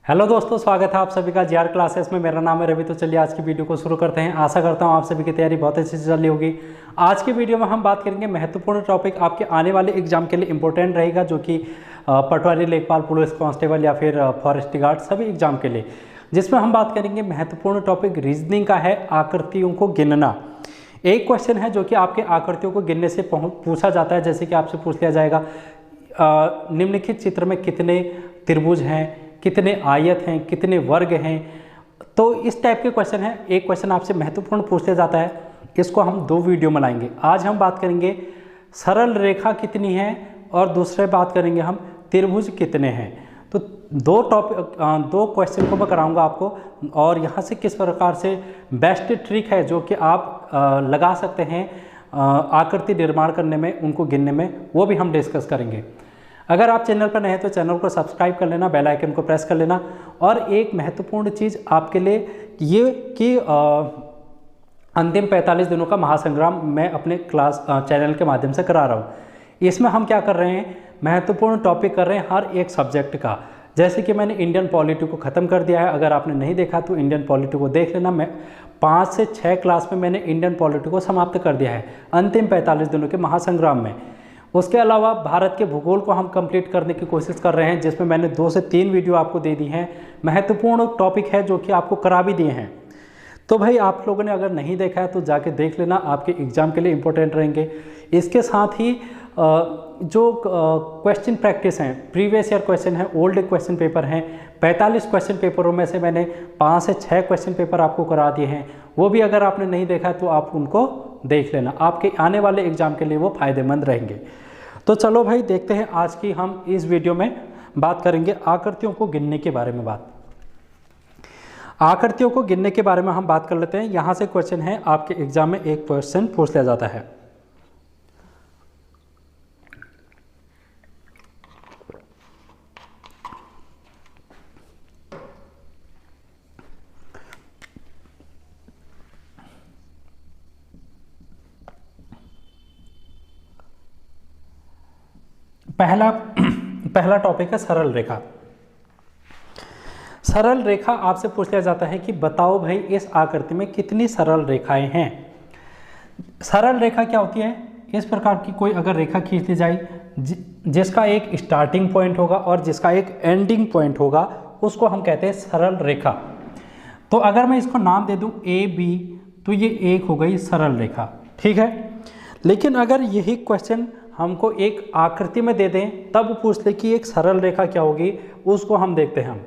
Hello दोस्तों, स्वागत है आप सभी का जीआर क्लासेस में। मेरा नाम है रवि। तो चलिए आज की वीडियो को शुरू करते हैं। आशा करता हूं आप सभी की तैयारी बहुत अच्छी से चल रही होगी। आज की वीडियो में हम बात करेंगे महत्वपूर्ण टॉपिक, आपके आने वाले एग्जाम के लिए इंपॉर्टेंट रहेगा, जो कि पटवारी, लेखपाल, पुलिस कांस्टेबल या फिर फॉरेस्ट गार्ड सभी एग्जाम के लिए, जिसमें हम बात करेंगे महत्वपूर्ण टॉपिक रीजनिंग का है, आकृतियों को गिनना। एक क्वेश्चन है जो कि आपके आकृतियों को गिनने से पूछा जाता है। जैसे कि आपसे पूछ लिया जाएगा निम्नलिखित चित्र में कितने त्रिभुज हैं, कितने आयत हैं, कितने वर्ग हैं। तो इस टाइप के क्वेश्चन है। एक क्वेश्चन आपसे महत्वपूर्ण पूछ लिया जाता है, इसको हम दो वीडियो में लाएंगे। आज हम बात करेंगे सरल रेखा कितनी है और दूसरे बात करेंगे हम त्रिभुज कितने हैं। तो दो क्वेश्चन को मैं कराऊंगा आपको, और यहाँ से किस प्रकार से बेस्ट ट्रिक है जो कि आप लगा सकते हैं आकृति निर्माण करने में, उनको गिनने में, वो भी हम डिस्कस करेंगे। अगर आप चैनल पर नए हैं तो चैनल को सब्सक्राइब कर लेना, बेल आइकन को प्रेस कर लेना। और एक महत्वपूर्ण चीज़ आपके लिए ये कि अंतिम 45 दिनों का महासंग्राम मैं अपने चैनल के माध्यम से करा रहा हूँ। इसमें हम क्या कर रहे हैं, महत्वपूर्ण टॉपिक कर रहे हैं हर एक सब्जेक्ट का। जैसे कि मैंने इंडियन पॉलिटी को ख़त्म कर दिया है। अगर आपने नहीं देखा तो इंडियन पॉलिटी को देख लेना। मैं 5 से 6 क्लास में मैंने इंडियन पॉलिटी को समाप्त कर दिया है अंतिम 45 दिनों के महासंग्राम में। उसके अलावा भारत के भूगोल को हम कंप्लीट करने की कोशिश कर रहे हैं, जिसमें मैंने 2 से 3 वीडियो आपको दे दी हैं। महत्वपूर्ण टॉपिक है जो कि आपको करा भी दिए हैं। तो भाई आप लोगों ने अगर नहीं देखा है तो जाके देख लेना, आपके एग्ज़ाम के लिए इम्पोर्टेंट रहेंगे। इसके साथ ही जो क्वेश्चन प्रैक्टिस हैं, प्रीवियस ईयर क्वेश्चन है, ओल्ड क्वेश्चन पेपर हैं, 45 क्वेश्चन पेपरों में से मैंने 5 से 6 क्वेश्चन पेपर आपको करा दिए हैं। वो भी अगर आपने नहीं देखा है तो आप उनको देख लेना, आपके आने वाले एग्जाम के लिए वो फ़ायदेमंद रहेंगे। तो चलो भाई देखते हैं, आज की हम इस वीडियो में बात करेंगे आकृतियों को गिनने के बारे में। आकृतियों को गिनने के बारे में हम बात कर लेते हैं। यहाँ से क्वेश्चन है, आपके एग्जाम में एक क्वेश्चन पूछ लिया जाता है। पहला टॉपिक है सरल रेखा। सरल रेखा आपसे पूछ लिया जाता है कि बताओ भाई इस आकृति में कितनी सरल रेखाएं हैं। सरल रेखा क्या होती है, इस प्रकार की कोई अगर रेखा खींच ली जाए जिसका एक स्टार्टिंग पॉइंट होगा और जिसका एक एंडिंग पॉइंट होगा, उसको हम कहते हैं सरल रेखा। तो अगर मैं इसको नाम दे दूं ए बी, तो ये एक हो गई सरल रेखा, ठीक है। लेकिन अगर यही क्वेश्चन हमको एक आकृति में दे दें, तब पूछ ले कि एक सरल रेखा क्या होगी, उसको हम देखते हैं। हम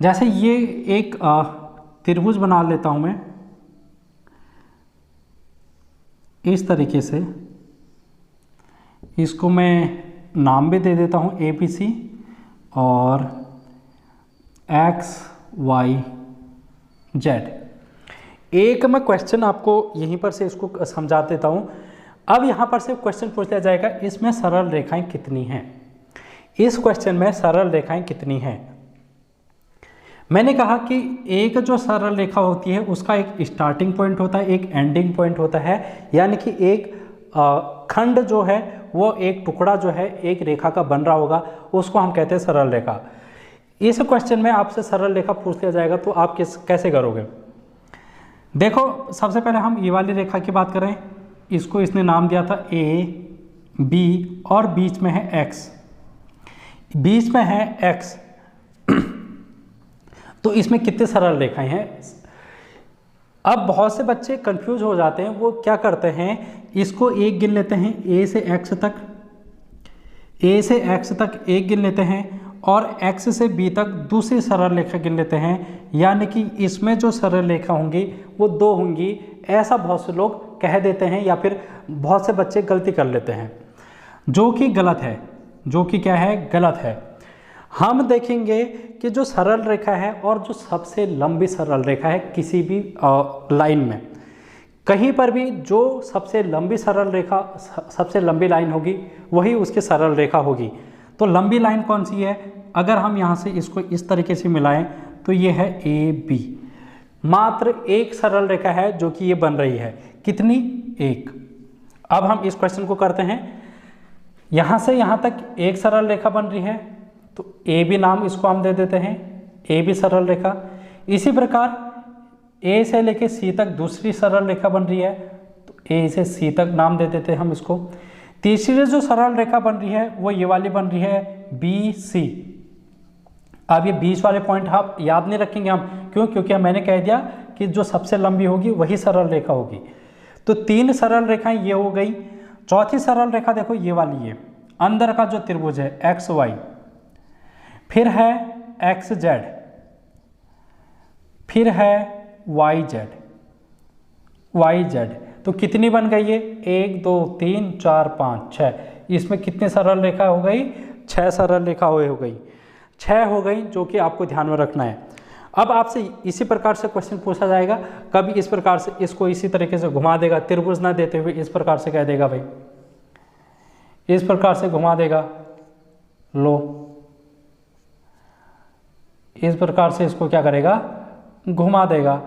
जैसे ये एक त्रिभुज बना लेता हूं मैं इस तरीके से, इसको मैं नाम भी दे देता हूं ABC और XYZ। एक मैं क्वेश्चन आपको यहीं पर से इसको समझा देता हूं। अब यहाँ पर से क्वेश्चन पूछ लिया जाएगा, इसमें सरल रेखाएं कितनी हैं। इस क्वेश्चन में सरल रेखाएं कितनी हैं। मैंने कहा कि एक जो सरल रेखा होती है उसका एक स्टार्टिंग पॉइंट होता है, एक एंडिंग पॉइंट होता है। यानी कि एक खंड जो है, वो एक टुकड़ा जो है एक रेखा का बन रहा होगा, उसको हम कहते हैं सरल रेखा। इस क्वेश्चन में आपसे सरल रेखा पूछ लिया जाएगा तो आप कैसे करोगे। देखो, सबसे पहले हम ये वाली रेखा की बात करें। इसको इसने नाम दिया था A B और बीच में है X, बीच में है X। तो इसमें कितने सरल रेखाएं हैं। अब बहुत से बच्चे कंफ्यूज हो जाते हैं, वो क्या करते हैं, इसको एक गिन लेते हैं, A से X तक, A से X तक एक गिन लेते हैं, और X से B तक दूसरी सरल रेखा गिन लेते हैं। यानी कि इसमें जो सरल रेखा होंगी वो 2 होंगी, ऐसा बहुत से लोग कह देते हैं, या फिर बहुत से बच्चे गलती कर लेते हैं, जो कि गलत है। जो कि क्या है, गलत है। हम देखेंगे कि जो सरल रेखा है और जो सबसे लंबी सरल रेखा है किसी भी लाइन में, कहीं पर भी जो सबसे लंबी सरल रेखा, सबसे लंबी लाइन होगी वही उसकी सरल रेखा होगी। तो लंबी लाइन कौन सी है, अगर हम यहाँ से इसको इस तरीके से मिलाएं तो ये है AB। मात्र एक सरल रेखा है जो कि ये बन रही है, कितनी, एक। अब हम इस क्वेश्चन को करते हैं। यहाँ से यहाँ तक एक सरल रेखा बन रही है, तो ए बी नाम इसको हम दे देते हैं, ए बी सरल रेखा। इसी प्रकार ए से लेके सी तक दूसरी सरल रेखा बन रही है, तो ए से सी तक नाम दे देते हैं हम इसको। तीसरी जो सरल रेखा बन रही है वो ये वाली बन रही है बी सी। अब ये बीच वाले पॉइंट आप याद नहीं रखेंगे हम, क्यों? क्योंकि मैंने कह दिया कि जो सबसे लंबी होगी वही सरल रेखा होगी। तो 3 सरल रेखाएं ये हो गई। चौथी सरल रेखा देखो ये वाली है, अंदर का जो त्रिभुज है एक्स वाई, फिर है एक्स जेड, फिर है वाई जेड, वाई जेड। तो कितनी बन गई है? 1 2 3 4 5 6। इसमें कितनी सरल रेखा हो गई? 6 सरल रेखा हो गई, 6 हो गई, जो कि आपको ध्यान में रखना है। अब आपसे इसी प्रकार से क्वेश्चन पूछा जाएगा, कभी इस प्रकार से इसको इसी तरीके से घुमा देगा, त्रिभुज ना देते हुए इस प्रकार से कह देगा भाई, इस प्रकार से घुमा देगा, लो इस प्रकार से इसको क्या करेगा? घुमा देगा,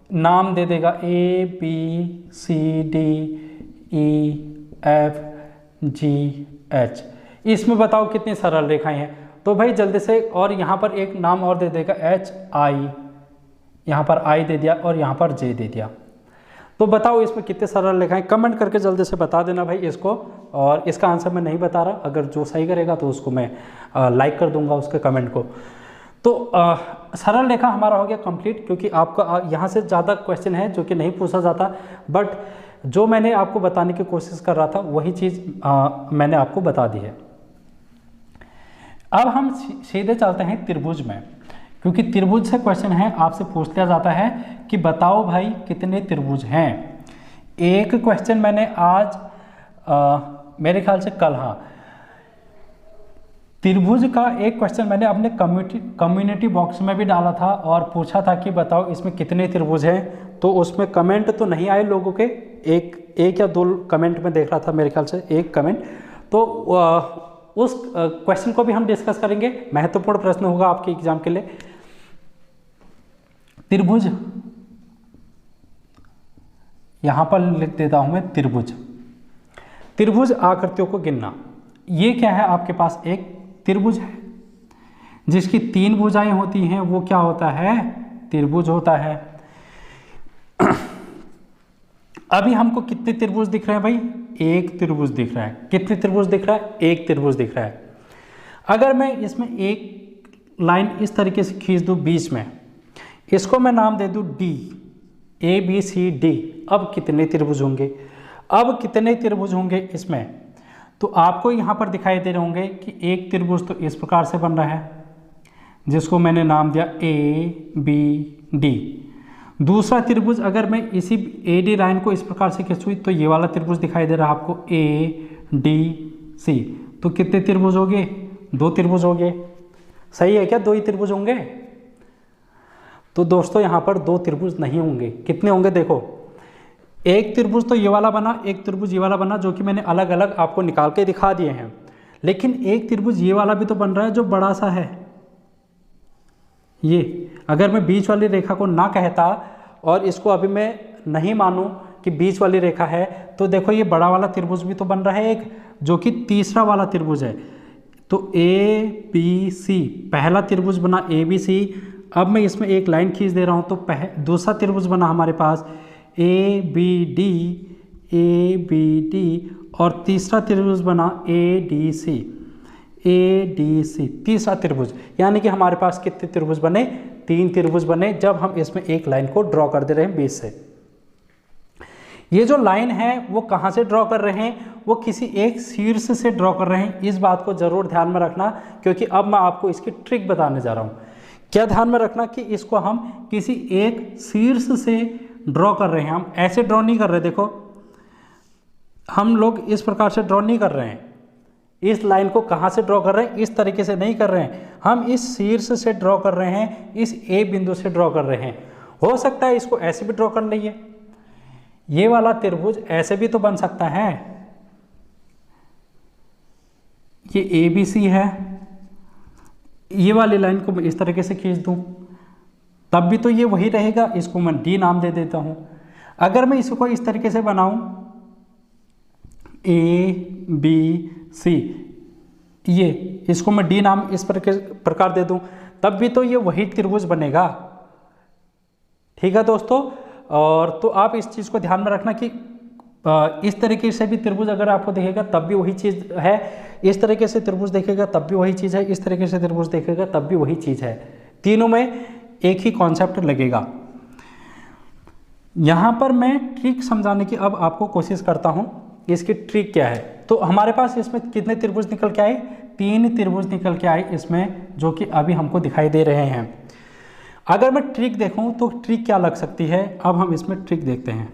नाम दे देगा A B C D E F G H. इसमें बताओ कितनी सरल रेखाएं हैं? तो भाई जल्दी से, और यहाँ पर एक नाम और दे देगा एच आई, यहाँ पर आई दे दिया और यहाँ पर जे दे दिया। तो बताओ इसमें कितने सरल रेखाएं? कमेंट करके जल्दी से बता देना भाई इसको। और इसका आंसर मैं नहीं बता रहा, अगर जो सही करेगा तो उसको मैं लाइक कर दूंगा उसके कमेंट को। तो सरल रेखा हमारा हो गया कंप्लीट, क्योंकि आपका यहाँ से ज़्यादा क्वेश्चन है जो कि नहीं पूछा जाता, बट जो मैंने आपको बताने की कोशिश कर रहा था वही चीज़ मैंने आपको बता दी है। अब हम सीधे चलते हैं त्रिभुज में, क्योंकि त्रिभुज से क्वेश्चन है, आपसे पूछ लिया जाता है कि बताओ भाई कितने त्रिभुज हैं। एक क्वेश्चन मैंने आज मेरे ख्याल से कल, हाँ, त्रिभुज का एक क्वेश्चन मैंने अपने कम्युनिटी बॉक्स में भी डाला था और पूछा था कि बताओ इसमें कितने त्रिभुज हैं। तो उसमें कमेंट तो नहीं आए लोगों के, एक या 2 कमेंट में देख रहा था, मेरे ख्याल से एक कमेंट। तो उस क्वेश्चन को भी हम डिस्कस करेंगे, महत्वपूर्ण प्रश्न होगा आपके एग्जाम के लिए। त्रिभुज, यहां पर लिख देता हूं मैं त्रिभुज। त्रिभुज आकृतियों को गिनना। ये क्या है? आपके पास एक त्रिभुज है जिसकी 3 भुजाएं होती हैं, वो क्या होता है? त्रिभुज होता है। अभी हमको कितने त्रिभुज दिख रहे हैं भाई? एक त्रिभुज दिख रहा है। कितने त्रिभुज दिख रहा है? एक त्रिभुज दिख रहा है। अगर मैं इसमें एक लाइन इस तरीके से खींच दूं बीच में, इसको मैं नाम दे दूं D, A B C D. अब कितने त्रिभुज होंगे? अब कितने त्रिभुज होंगे इसमें? तो आपको यहाँ पर दिखाई दे रहे होंगे कि एक त्रिभुज तो इस प्रकार से बन रहा है, जिसको मैंने नाम दिया ए बी डी। दूसरा त्रिभुज अगर मैं इसी ए डी लाइन को इस प्रकार से खींचूं तो ये वाला त्रिभुज दिखाई दे रहा है आपको, ए डी सी। तो कितने त्रिभुज हो गए? 2 त्रिभुज हो गए। सही है क्या? 2 ही त्रिभुज होंगे? तो दोस्तों यहाँ पर 2 त्रिभुज नहीं होंगे। कितने होंगे? देखो, एक त्रिभुज तो ये वाला बना, एक त्रिभुज ये वाला बना, जो कि मैंने अलग अलग आपको निकाल के दिखा दिए हैं। लेकिन एक त्रिभुज ये वाला भी तो बन रहा है जो बड़ा सा है। ये अगर मैं बीच वाली रेखा को ना कहता और इसको अभी मैं नहीं मानूं कि बीच वाली रेखा है, तो देखो ये बड़ा वाला त्रिभुज भी तो बन रहा है एक, जो कि तीसरा वाला त्रिभुज है। तो ए बी सी, पहला त्रिभुज बना ए बी सी। अब मैं इसमें एक लाइन खींच दे रहा हूं तो दूसरा त्रिभुज बना हमारे पास ए बी डी, और तीसरा त्रिभुज बना ए डी सी, तीसरा त्रिभुज। यानी कि हमारे पास कितने त्रिभुज बने? 3 त्रिभुज बने, जब हम इसमें एक लाइन को ड्रॉ कर दे रहे हैं बीच से। ये जो लाइन है वो कहाँ से ड्रॉ कर रहे हैं? वो किसी एक शीर्ष से ड्रॉ कर रहे हैं। इस बात को जरूर ध्यान में रखना, क्योंकि अब मैं आपको इसकी ट्रिक बताने जा रहा हूँ। क्या ध्यान में रखना कि इसको हम किसी एक शीर्ष से ड्रॉ कर रहे हैं, हम ऐसे ड्रॉ नहीं कर रहे। देखो, हम लोग इस प्रकार से ड्रॉ नहीं कर रहे हैं। इस लाइन को कहाँ से ड्रॉ कर रहे हैं? इस तरीके से नहीं कर रहे हैं, हम इस शीर्ष से ड्रॉ कर रहे हैं, इस ए बिंदु से ड्रॉ कर रहे हैं। हो सकता है इसको ऐसे भी ड्रॉ कर लीजिए, ये वाला त्रिभुज ऐसे भी तो बन सकता है। ये ए बी सी है, ये वाली लाइन को मैं इस तरीके से खींच दूं, तब भी तो ये वही रहेगा। इसको मैं डी नाम दे देता हूं। अगर मैं इसको इस तरीके से बनाऊं, ए बी सी, ये इसको मैं डी नाम इस प्रकार दे दूं, तब भी तो ये वही त्रिभुज बनेगा। ठीक है दोस्तों, और तो आप इस चीज़ को ध्यान में रखना कि इस तरीके से भी त्रिभुज अगर आपको दिखेगा तब भी वही चीज़ है, इस तरीके से त्रिभुज देखेगा तब भी वही चीज़ है, इस तरीके से त्रिभुज देखेगा तब भी वही चीज़ है, तीनों में एक ही कॉन्सेप्ट लगेगा। यहाँ पर मैं ट्रिक समझाने की अब आपको कोशिश करता हूँ, इसकी ट्रिक क्या है। तो हमारे पास इसमें कितने त्रिभुज निकल के आए, 3 त्रिभुज निकल के आए इसमें, जो कि अभी हमको दिखाई दे रहे हैं। अगर मैं ट्रिक देखूं तो ट्रिक क्या लग सकती है, अब हम इसमें ट्रिक देखते हैं।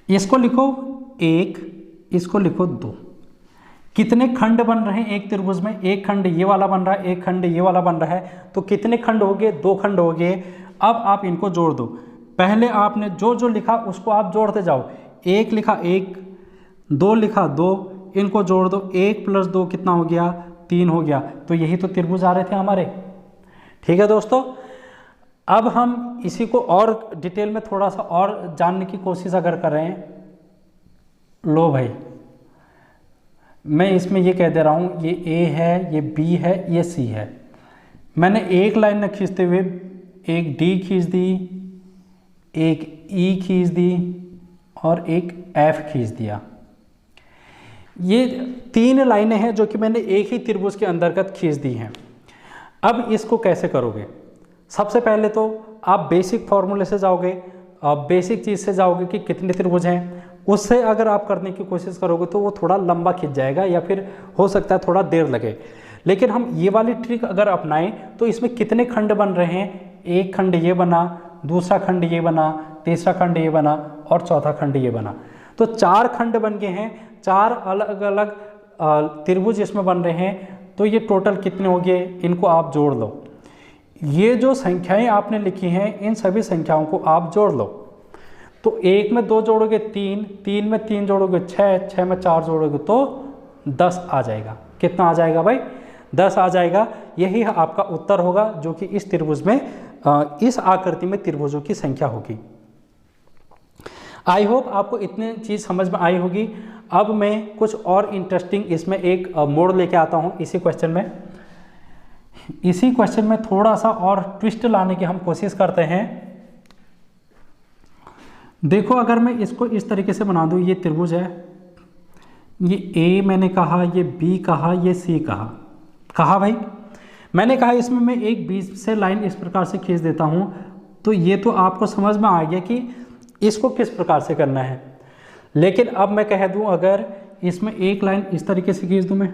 इसको लिखो 1, इसको लिखो 2। कितने खंड बन रहे हैं एक त्रिभुज में, एक खंड ये वाला बन रहा है, एक खंड ये वाला बन रहा है, तो कितने खंड हो गए, 2 खंड हो गए। अब आप इनको जोड़ दो, पहले आपने जो जो लिखा उसको आप जोड़ते जाओ, 1 लिखा 1, 2 लिखा 2, इनको जोड़ दो, 1 + 2 कितना हो गया, 3 हो गया। तो यही तो त्रिभुज आ रहे थे हमारे। ठीक है दोस्तों, अब हम इसी को और डिटेल में थोड़ा सा और जानने की कोशिश अगर कर रहे हैं, लो भाई मैं इसमें ये कह दे रहा हूँ, ये ए है, ये बी है, ये सी है। मैंने एक लाइन में खींचते हुए एक डी खींच दी, एक ई खींच दी और एक एफ खींच दिया। ये 3 लाइनें हैं जो कि मैंने एक ही त्रिभुज के अंतर्गत खींच दी हैं। अब इसको कैसे करोगे, सबसे पहले तो आप बेसिक फॉर्मूले से जाओगे, बेसिक चीज़ से जाओगे कि कितने त्रिभुज हैं, उससे अगर आप करने की कोशिश करोगे तो वो थोड़ा लंबा खिंच जाएगा या फिर हो सकता है थोड़ा देर लगे। लेकिन हम ये वाली ट्रिक अगर अपनाएं तो इसमें कितने खंड बन रहे हैं, एक खंड ये बना, दूसरा खंड ये बना, तीसरा खंड ये बना और चौथा खंड ये बना। तो 4 खंड बन गए हैं, 4 अलग अलग त्रिभुज इसमें बन रहे हैं। तो ये टोटल कितने हो गए, इनको आप जोड़ लो। ये जो संख्याएं आपने लिखी हैं इन सभी संख्याओं को आप जोड़ लो। तो 1 में 2 जोड़ोगे 3, 3 में 3 जोड़ोगे 6, 6 में 4 जोड़ोगे तो 10 आ जाएगा। कितना आ जाएगा भाई, 10 आ जाएगा। यही आपका उत्तर होगा जो कि इस त्रिभुज में, इस आकृति में त्रिभुजों की संख्या होगी। आई होप आपको इतनी चीज़ समझ में आई होगी। अब मैं कुछ और इंटरेस्टिंग इसमें एक मोड़ लेके आता हूँ इसी क्वेश्चन में। इसी क्वेश्चन में थोड़ा सा और ट्विस्ट लाने की हम कोशिश करते हैं। देखो अगर मैं इसको इस तरीके से बना दूं, ये त्रिभुज है, ये ए मैंने कहा, ये बी कहा, ये सी कहा भाई। मैंने कहा इसमें मैं एक बीच से लाइन इस प्रकार से खींच देता हूं, तो ये तो आपको समझ में आ गया कि इसको किस प्रकार से करना है। लेकिन अब मैं कह दूं अगर इसमें एक लाइन इस तरीके से खींच दूं, मैं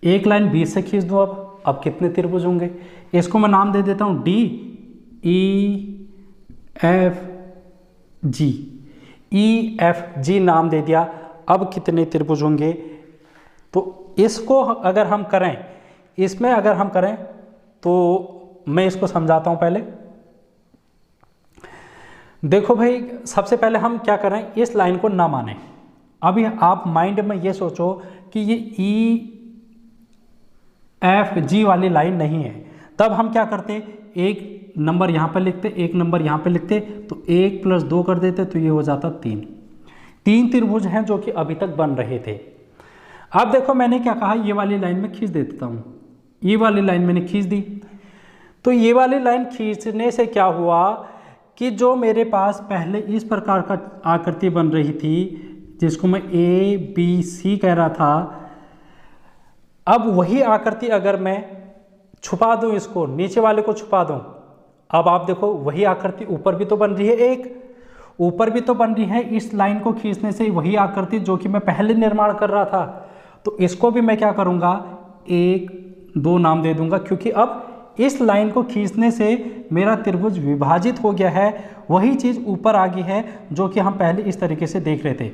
एक लाइन बीच से खींच दूं, अब कितने त्रिभुज होंगे। इसको मैं नाम दे देता हूं डी ई एफ जी, ई एफ जी नाम दे दिया। अब कितने त्रिभुज होंगे, तो इसको अगर हम करें, इसमें अगर हम करें तो मैं इसको समझाता हूं पहले। देखो भाई सबसे पहले हम क्या करें, इस लाइन को ना माने। अभी आप माइंड में ये सोचो कि ये ई एफ जी वाली लाइन नहीं है, तब हम क्या करते, एक नंबर यहाँ पर लिखते, एक नंबर यहाँ पर लिखते, तो 1 + 2 कर देते, तो ये हो जाता 3 त्रिभुज हैं जो कि अभी तक बन रहे थे। अब देखो मैंने क्या कहा, ये वाली लाइन में खींच देता हूँ, ये वाली लाइन मैंने खींच दी। तो ये वाली लाइन खींचने से क्या हुआ कि जो मेरे पास पहले इस प्रकार का आकृति बन रही थी, जिसको मैं ए बी सी कह रहा था, अब वही आकृति अगर मैं छुपा दूं, इसको नीचे वाले को छुपा दूं, अब आप देखो वही आकृति ऊपर भी तो बन रही है, एक ऊपर भी तो बन रही है। इस लाइन को खींचने से वही आकृति जो कि मैं पहले निर्माण कर रहा था, तो इसको भी मैं क्या करूंगा, 1 2 नाम दे दूंगा, क्योंकि अब इस लाइन को खींचने से मेरा त्रिभुज विभाजित हो गया है, वही चीज़ ऊपर आ गई है जो कि हम पहले इस तरीके से देख रहे थे।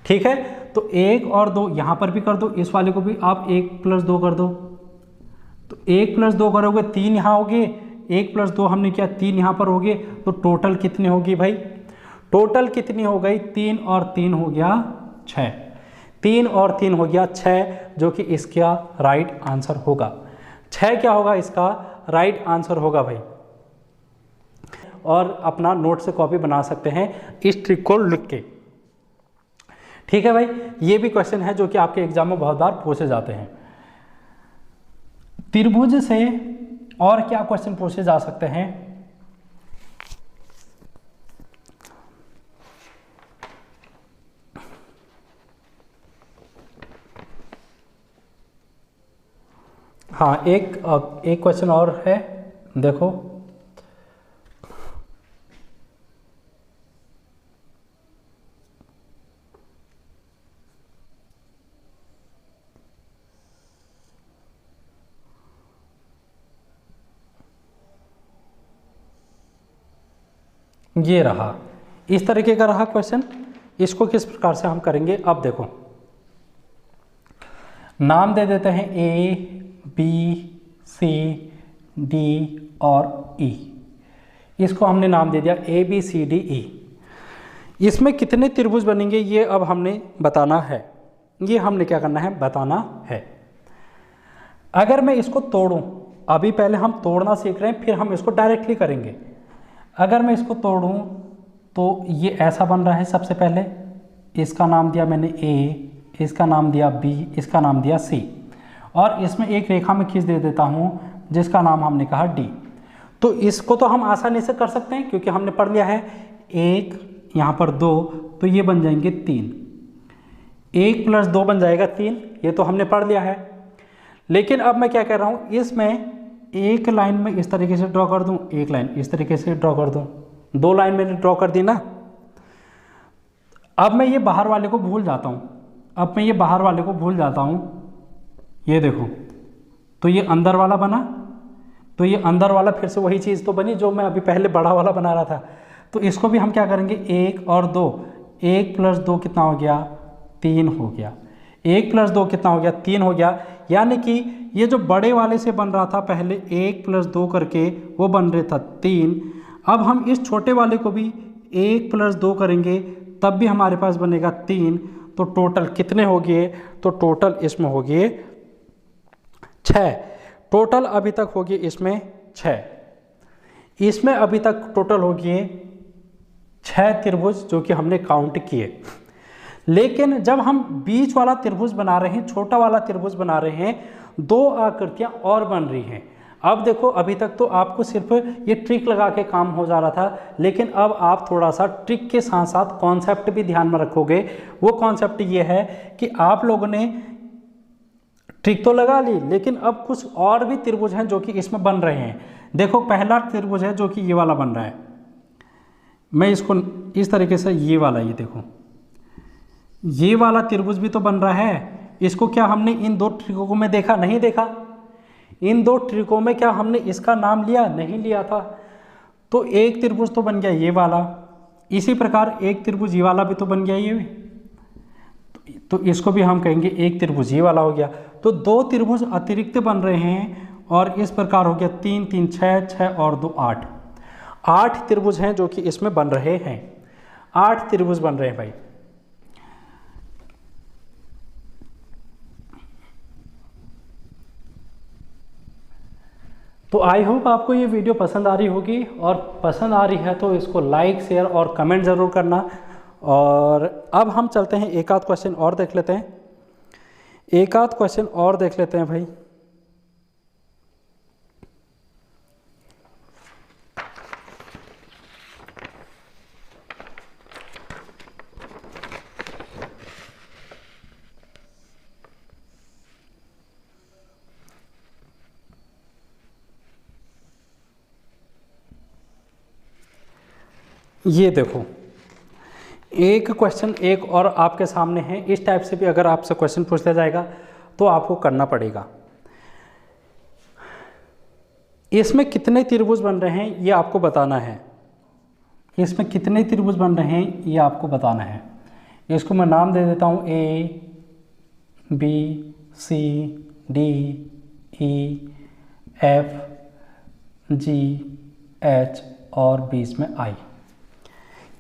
ठीक है, तो 1 और 2 यहाँ पर भी कर दो, इस वाले को भी आप 1 + 2 कर दो, तो 1 + 2 करोगे 3 यहाँ हो गए, 1 + 2 हमने किया 3 यहाँ पर हो गए, तो टोटल कितने होगी भाई, टोटल कितनी हो गई, 3 और 3 हो गया 6, 3 और 3 हो गया 6, जो कि इसका राइट आंसर होगा। 6 क्या होगा, इसका राइट आंसर होगा भाई। और अपना नोट से कॉपी बना सकते हैं इस ट्रिक को लिख के। ठीक है भाई, ये भी क्वेश्चन है जो कि आपके एग्जाम में बहुत बार पूछे जाते हैं। त्रिभुज से और क्या क्वेश्चन पूछे जा सकते हैं? हाँ, एक क्वेश्चन और है, देखो। ये रहा, इस तरीके का रहा क्वेश्चन। इसको किस प्रकार से हम करेंगे, अब देखो, नाम दे देते हैं ए, बी, सी, डी और ई। इसको हमने नाम दे दिया ए, बी, सी, डी, ई। इसमें कितने त्रिभुज बनेंगे ये अब हमने बताना है, ये हमने क्या करना है, बताना है। अगर मैं इसको तोड़ूं, अभी पहले हम तोड़ना सीख रहे हैं, फिर हम इसको डायरेक्टली करेंगे। अगर मैं इसको तोड़ूं तो ये ऐसा बन रहा है। सबसे पहले इसका नाम दिया मैंने ए, इसका नाम दिया बी, इसका नाम दिया सी, और इसमें एक रेखा में खींच दे देता हूं जिसका नाम हमने कहा डी। तो इसको तो हम आसानी से कर सकते हैं क्योंकि हमने पढ़ लिया है, एक यहाँ पर दो, तो ये बन जाएंगे तीन, 1 + 2 बन जाएगा 3, ये तो हमने पढ़ लिया है। लेकिन अब मैं क्या कह रहा हूँ, इसमें एक लाइन में इस तरीके से ड्रॉ कर दूं, एक लाइन इस तरीके से ड्रॉ कर दूं, 2 लाइन मैंने ड्रॉ कर दी ना। अब मैं ये बाहर वाले को भूल जाता हूं, अब मैं ये बाहर वाले को भूल जाता हूं, ये देखो, तो ये अंदर वाला बना, तो ये अंदर वाला फिर से वही चीज़ तो बनी जो मैं अभी पहले बड़ा वाला बना रहा था। तो इसको भी हम क्या करेंगे, 1 और 2, 1 + 2 कितना हो गया, 3 हो गया। 1 + 2 कितना हो गया, 3 हो गया। यानी कि ये जो बड़े वाले से बन रहा था पहले 1 + 2 करके, वो बन रहा था 3। अब हम इस छोटे वाले को भी 1 + 2 करेंगे, तब भी हमारे पास बनेगा 3। तो टोटल कितने हो गए, तो टोटल इसमें हो गए 6। टोटल अभी तक हो गए इसमें 6, इसमें अभी तक टोटल हो गए 6 त्रिभुज जो कि हमने काउंट किए। लेकिन जब हम बीच वाला त्रिभुज बना रहे हैं, छोटा वाला त्रिभुज बना रहे हैं, 2 आकृतियां और बन रही हैं। अब देखो, अभी तक तो आपको सिर्फ ये ट्रिक लगा के काम हो जा रहा था, लेकिन अब आप थोड़ा सा ट्रिक के साथ साथ कॉन्सेप्ट भी ध्यान में रखोगे। वो कॉन्सेप्ट ये है कि आप लोगों ने ट्रिक तो लगा ली, लेकिन अब कुछ और भी त्रिभुज हैं जो कि इसमें बन रहे हैं। देखो, पहला त्रिभुज है जो कि ये वाला बन रहा है। मैं इसको इस तरीके से, ये वाला, ये देखो, ये वाला त्रिभुज भी तो बन रहा है। इसको क्या हमने इन 2 ट्रिकों में देखा, नहीं देखा? इन 2 ट्रिकों में क्या हमने इसका नाम लिया, नहीं लिया था? तो एक त्रिभुज तो बन गया ये वाला, इसी प्रकार एक त्रिभुज ये वाला भी तो बन गया ये भी, तो इसको भी हम कहेंगे एक त्रिभुज ये वाला हो गया। तो 2 त्रिभुज अतिरिक्त बन रहे हैं, और इस प्रकार हो गया 3 3 6, 6 और 2 8। 8 त्रिभुज हैं जो कि इसमें बन रहे हैं, 8 त्रिभुज बन रहे हैं भाई। तो आई होप आपको ये वीडियो पसंद आ रही होगी, और पसंद आ रही है तो इसको लाइक, शेयर और कमेंट ज़रूर करना। और अब हम चलते हैं, एक आध क्वेश्चन और देख लेते हैं, एक आध क्वेश्चन और देख लेते हैं भाई। ये देखो, एक क्वेश्चन एक और आपके सामने है। इस टाइप से भी अगर आपसे क्वेश्चन पूछा जाएगा तो आपको करना पड़ेगा। इसमें कितने त्रिभुज बन रहे हैं ये आपको बताना है, इसमें कितने त्रिभुज बन रहे हैं ये आपको बताना है। इसको मैं नाम दे देता हूँ ए, B, C, D, E, F, G, H और बीच में आई।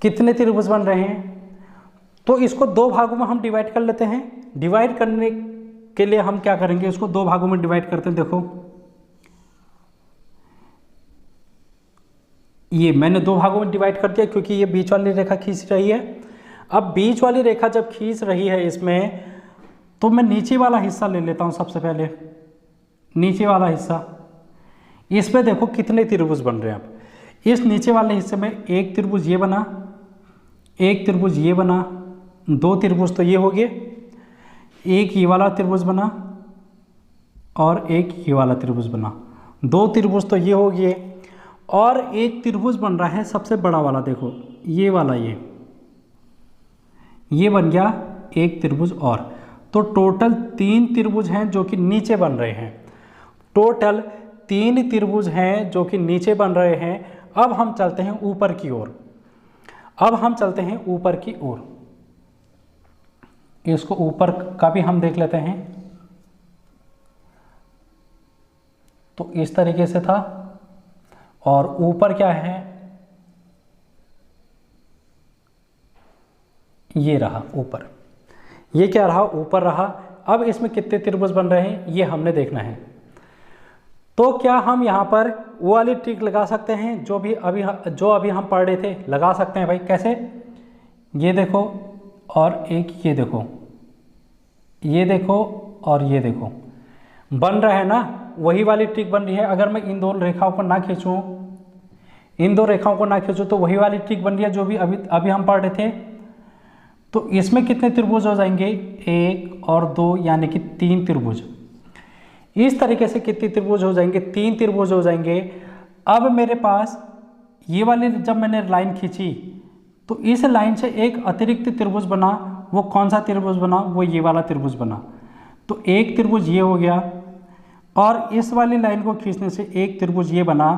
कितने त्रिभुज बन रहे हैं? तो इसको 2 भागों में हम डिवाइड कर लेते हैं। डिवाइड करने के लिए हम क्या करेंगे, इसको 2 भागों में डिवाइड करते हैं। देखो, ये मैंने 2 भागों में डिवाइड कर दिया क्योंकि ये बीच वाली रेखा खींच रही है। अब बीच वाली रेखा जब खींच रही है इसमें, तो मैं नीचे वाला हिस्सा ले लेता हूँ सबसे पहले। नीचे वाला हिस्सा, इसमें देखो कितने त्रिभुज बन रहे हैं। अब इस नीचे वाले हिस्से में एक त्रिभुज ये बना, एक त्रिभुज ये बना, दो त्रिभुज तो ये हो गए, एक ये वाला त्रिभुज बना और एक ये वाला त्रिभुज बना, दो त्रिभुज तो ये हो गए, और एक त्रिभुज बन रहा है सबसे बड़ा वाला, देखो ये वाला, ये बन गया एक त्रिभुज और। तो टोटल 3 त्रिभुज हैं जो कि नीचे बन रहे हैं। टोटल 3 त्रिभुज हैं जो कि नीचे बन रहे हैं। अब हम चलते हैं ऊपर की ओर। अब हम चलते हैं ऊपर की ओर। इसको ऊपर का भी हम देख लेते हैं। तो इस तरीके से था, और ऊपर क्या है, ये रहा ऊपर। ये क्या रहा, ऊपर रहा। अब इसमें कितने त्रिभुज बन रहे हैं ये हमने देखना है। तो क्या हम यहाँ पर वो वाली ट्रिक लगा सकते हैं जो अभी हम पढ़ रहे थे? लगा सकते हैं भाई। कैसे? ये देखो और एक ये देखो, ये देखो और ये देखो, बन रहा है ना, वही वाली ट्रिक बन रही है। अगर मैं इन दो रेखाओं को ना खींचूं, इन दो रेखाओं को ना खींचूं, तो वही वाली ट्रिक बन रही है जो भी अभी हम पढ़ रहे थे। तो इसमें कितने त्रिभुज हो जाएंगे? 1 और 2, यानी कि 3 त्रिभुज। इस तरीके से कितने त्रिभुज हो जाएंगे? 3 त्रिभुज हो जाएंगे। अब मेरे पास ये वाली जब मैंने लाइन खींची, तो इस लाइन से एक अतिरिक्त त्रिभुज बना। वो कौन सा त्रिभुज बना? वो ये वाला त्रिभुज बना। तो एक त्रिभुज ये हो गया, और इस वाली लाइन को खींचने से एक त्रिभुज ये बना,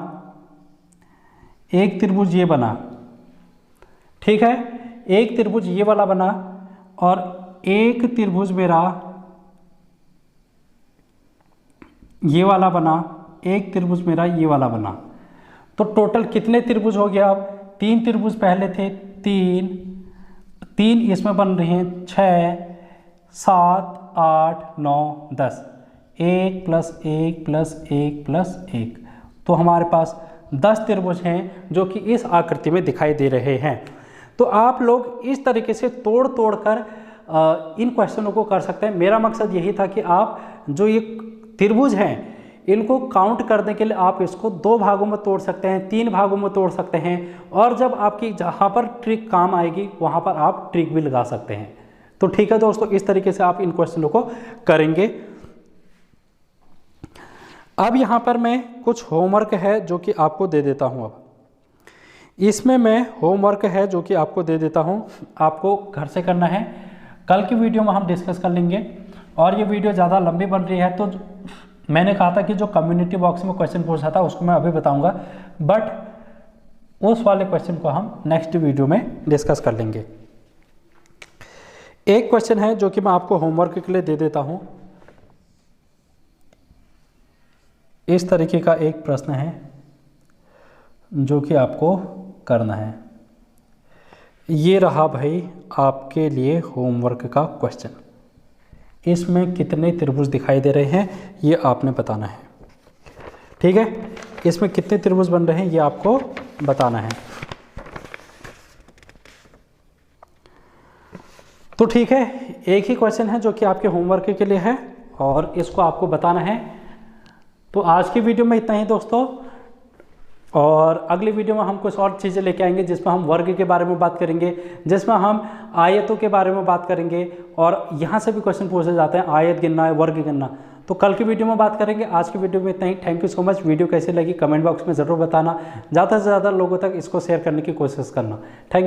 एक त्रिभुज ये बना। ठीक है, एक त्रिभुज ये वाला बना, और एक त्रिभुज मेरा ये वाला बना, एक त्रिभुज मेरा ये वाला बना। तो टोटल कितने त्रिभुज हो गया? अब 3 त्रिभुज पहले थे, 3 इसमें बन रहे हैं, 6, 7, 8, 9, 10, 1 + 1 + 1 + 1। तो हमारे पास 10 त्रिभुज हैं जो कि इस आकृति में दिखाई दे रहे हैं। तो आप लोग इस तरीके से तोड़ तोड़ कर इन क्वेश्चनों को कर सकते हैं। मेरा मकसद यही था कि आप जो ये त्रिभुज हैं इनको काउंट करने के लिए आप इसको 2 भागों में तोड़ सकते हैं, 3 भागों में तोड़ सकते हैं, और जब आपकी जहाँ पर ट्रिक काम आएगी वहाँ पर आप ट्रिक भी लगा सकते हैं। तो ठीक है दोस्तों, इस तरीके से आप इन क्वेश्चनों को करेंगे। अब यहाँ पर मैं कुछ होमवर्क है जो कि आपको दे देता हूँ। अब इसमें मैं होमवर्क है जो कि आपको दे देता हूँ, आपको घर से करना है। कल की वीडियो में हम डिस्कस कर लेंगे, और ये वीडियो ज़्यादा लंबी बन रही है तो मैंने कहा था कि जो कम्युनिटी बॉक्स में क्वेश्चन पूछा था उसको मैं अभी बताऊंगा, बट उस वाले क्वेश्चन को हम नेक्स्ट वीडियो में डिस्कस कर लेंगे। एक क्वेश्चन है जो कि मैं आपको होमवर्क के लिए दे देता हूं। इस तरीके का एक प्रश्न है जो कि आपको करना है। ये रहा भाई आपके लिए होमवर्क का क्वेश्चन। इसमें कितने त्रिभुज दिखाई दे रहे हैं ये आपने बताना है। ठीक है, इसमें कितने त्रिभुज बन रहे हैं ये आपको बताना है। तो ठीक है, एक ही क्वेश्चन है जो कि आपके होमवर्क के लिए है और इसको आपको बताना है। तो आज की वीडियो में इतना ही दोस्तों, और अगली वीडियो में हम कुछ और चीज़ें लेके आएंगे जिसमें हम वर्ग के बारे में बात करेंगे, जिसमें हम आयतों के बारे में बात करेंगे, और यहाँ से भी क्वेश्चन पूछे जाते हैं आयत गिनना है, वर्ग गिनना। तो कल की वीडियो में बात करेंगे। आज की वीडियो में इतना ही। Thank you so much. Video कैसी लगी कमेंट बॉक्स में ज़रूर बताना, ज़्यादा से ज़्यादा लोगों तक इसको शेयर करने की कोशिश करना। थैंक